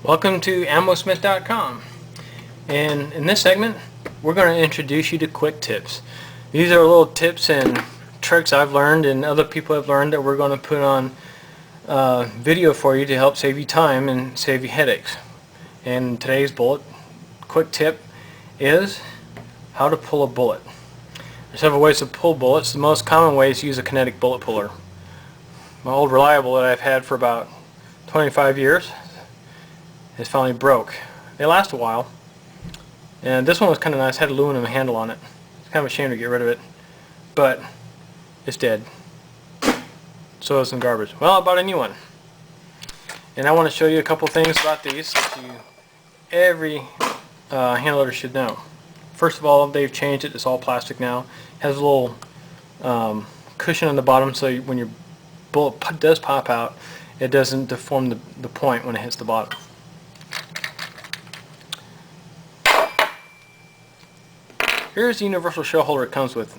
Welcome to Ammosmith.com, and in this segment we're going to introduce you to quick tips. These are little tips and tricks I've learned and other people have learned that we're going to put on video for you to help save you time and save you headaches. And today's quick tip is how to pull a bullet. There's several ways to pull bullets. The most common way is to use a kinetic bullet puller. My old reliable that I've had for about 25 years is finally broke. They last a while, and this one was kind of nice. Had an aluminum handle on it. It's kind of a shame to get rid of it, but it's dead. So is some garbage. Well, I bought a new one, and I want to show you a couple things about these that every hand loader should know. First of all, they've changed it. It's all plastic now. It has a little cushion on the bottom, so when your bullet does pop out, it doesn't deform the point when it hits the bottom. Here's the universal shell holder it comes with.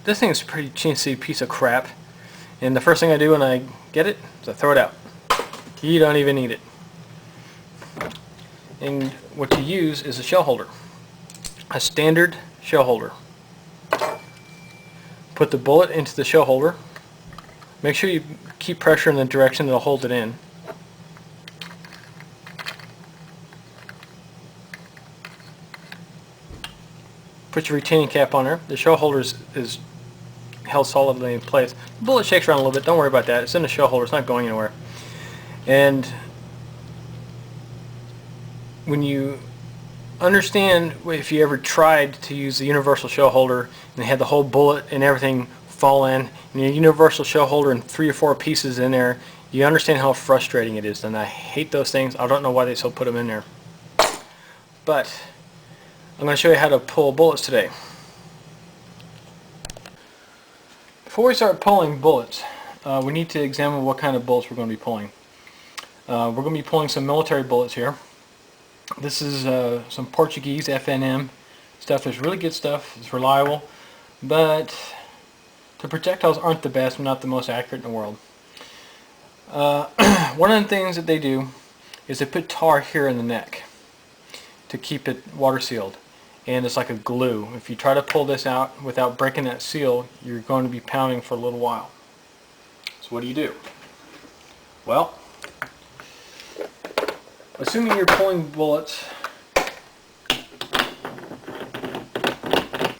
This thing is a pretty chintzy piece of crap, and the first thing I do when I get it is I throw it out. You don't even need it. And what you use is a shell holder. A standard shell holder. Put the bullet into the shell holder. Make sure you keep pressure in the direction that will hold it in. Put your retaining cap on there. The shell holder is held solidly in place. The bullet shakes around a little bit. Don't worry about that. It's in the shell holder. It's not going anywhere. And when you understand, if you ever tried to use the universal shell holder and had the whole bullet and everything fall in, and your universal shell holder and 3 or 4 pieces in there, you understand how frustrating it is. And I hate those things. I don't know why they still put them in there. But I'm going to show you how to pull bullets today. Before we start pulling bullets, we need to examine what kind of bullets we're going to be pulling. We're going to be pulling some military bullets here. This is some Portuguese FNM stuff. There's really good stuff. It's reliable, but the projectiles aren't the best, not the most accurate in the world. One of the things that they do is they put tar here in the neck to keep it water sealed, and it's like a glue. If you try to pull this out without breaking that seal, you're going to be pounding for a little while. So what do? Well, assuming you're pulling bullets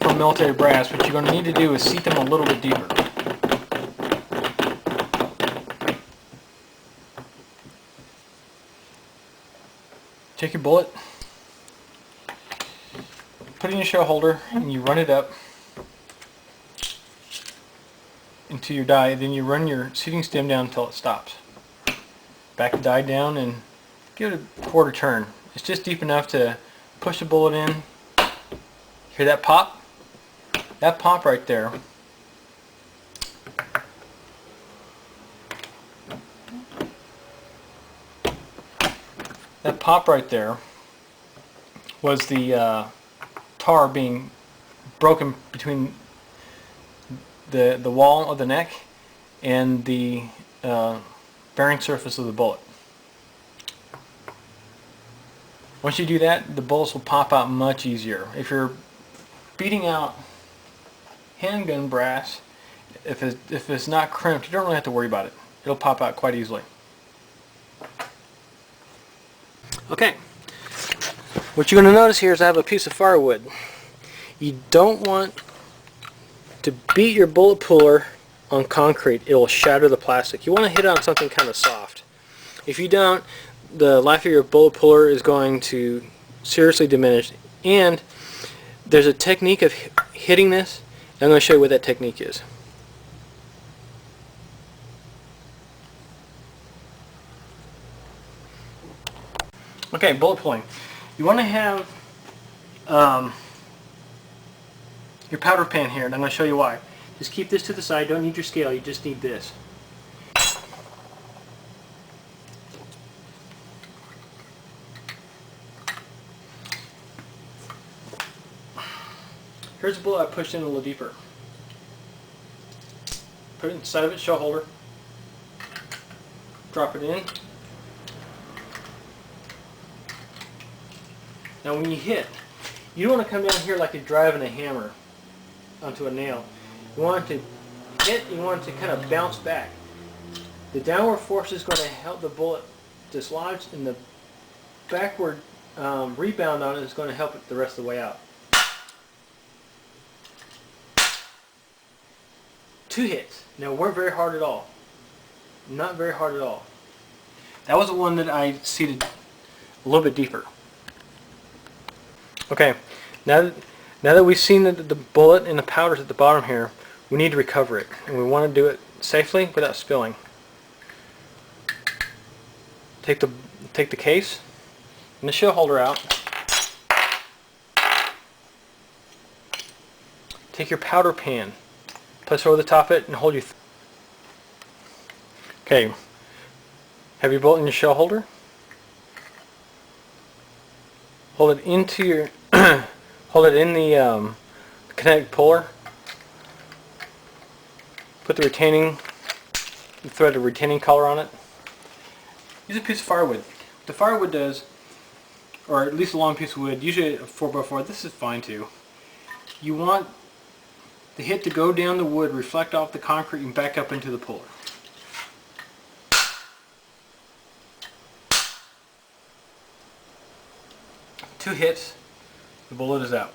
from military brass, what you're going to need to do is seat them a little bit deeper. Take your bullet, put it in your shell holder, and you run it up into your die. Then you run your seating stem down until it stops. Back the die down and give it a quarter turn. It's just deep enough to push the bullet in. Hear that pop? That pop right there was the tar being broken between the wall of the neck and the bearing surface of the bullet. Once you do that, the bullets will pop out much easier. If you're beating out handgun brass, if it's not crimped, you don't really have to worry about it. It'll pop out quite easily. Okay, what you're going to notice here is I have a piece of firewood. You don't want to beat your bullet puller on concrete. It will shatter the plastic. You want to hit it on something kind of soft. If you don't, the life of your bullet puller is going to seriously diminish. And there's a technique of hitting this. I'm going to show you what that technique is. Okay, bullet pulling. You want to have your powder pan here, and I'm going to show you why. Just keep this to the side. Don't need your scale. You just need this. Here's a bullet I pushed in a little deeper. Put it inside of its shell holder. Drop it in. Now when you hit, you don't want to come down here like you're driving a hammer onto a nail. You want it to hit, you want it to kind of bounce back. The downward force is going to help the bullet dislodge, and the backward rebound on it is going to help it the rest of the way out. 2 hits. Now, weren't very hard at all. Not very hard at all. That was the one that I seated a little bit deeper. Okay, now that we've seen the bullet and the powders at the bottom here, we need to recover it, and we want to do it safely without spilling. Take the case and the shell holder out. Take your powder pan, place it over the top of it, and hold your. Okay, have your bullet in your shell holder. Hold it into your. Hold it in the kinetic puller. Put the thread of retaining collar on it. Use a piece of firewood. What the firewood does, or at least a long piece of wood, usually a 4x4, this is fine too. You want the hit to go down the wood, reflect off the concrete, and back up into the puller. Two hits, the bullet is out.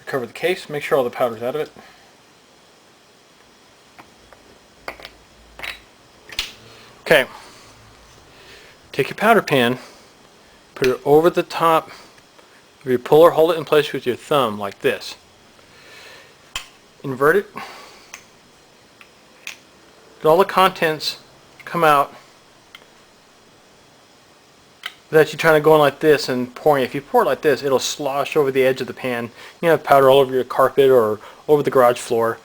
Recover the case, make sure all the powder's out of it. Okay, take your powder pan, put it over the top of your puller, hold it in place with your thumb like this. Invert it. Let all the contents come out without you trying to go in like this and pouring. If you pour it like this, it'll slosh over the edge of the pan. You have powder all over your carpet or over the garage floor,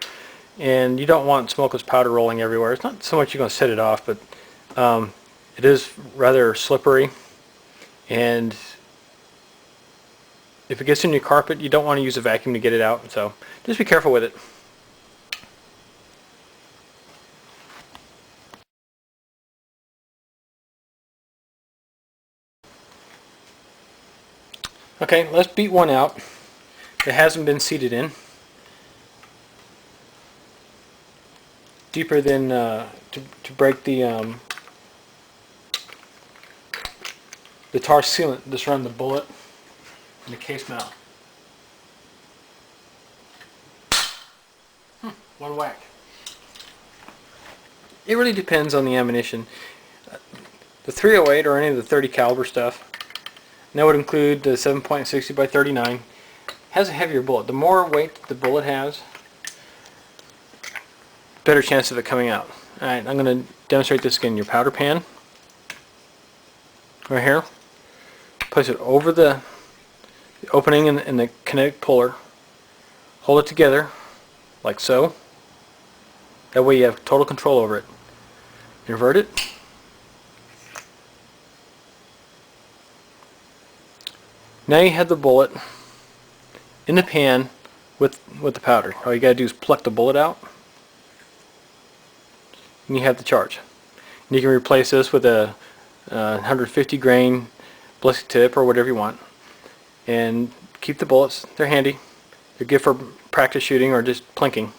and you don't want smokeless powder rolling everywhere. It's not so much you're going to set it off, but it is rather slippery, and if it gets in your carpet, you don't want to use a vacuum to get it out, so just be careful with it. Okay, let's beat one out that hasn't been seated in. Deeper than to break the tar sealant that's around the bullet and the case mount. One whack. It really depends on the ammunition. The 308 or any of the 30 caliber stuff, and that would include the 7.60 by 39, has a heavier bullet. The more weight the bullet has, better chance of it coming out. Alright, I'm going to demonstrate this again. Your powder pan, right here, place it over the opening in the kinetic puller, hold it together like so. That way you have total control over it. Invert it. Now you have the bullet in the pan with the powder. All you got to do is pluck the bullet out, and you have the charge. And you can replace this with a 150 grain ballistic tip or whatever you want, and keep the bullets. They're handy. They're good for practice shooting or just plinking.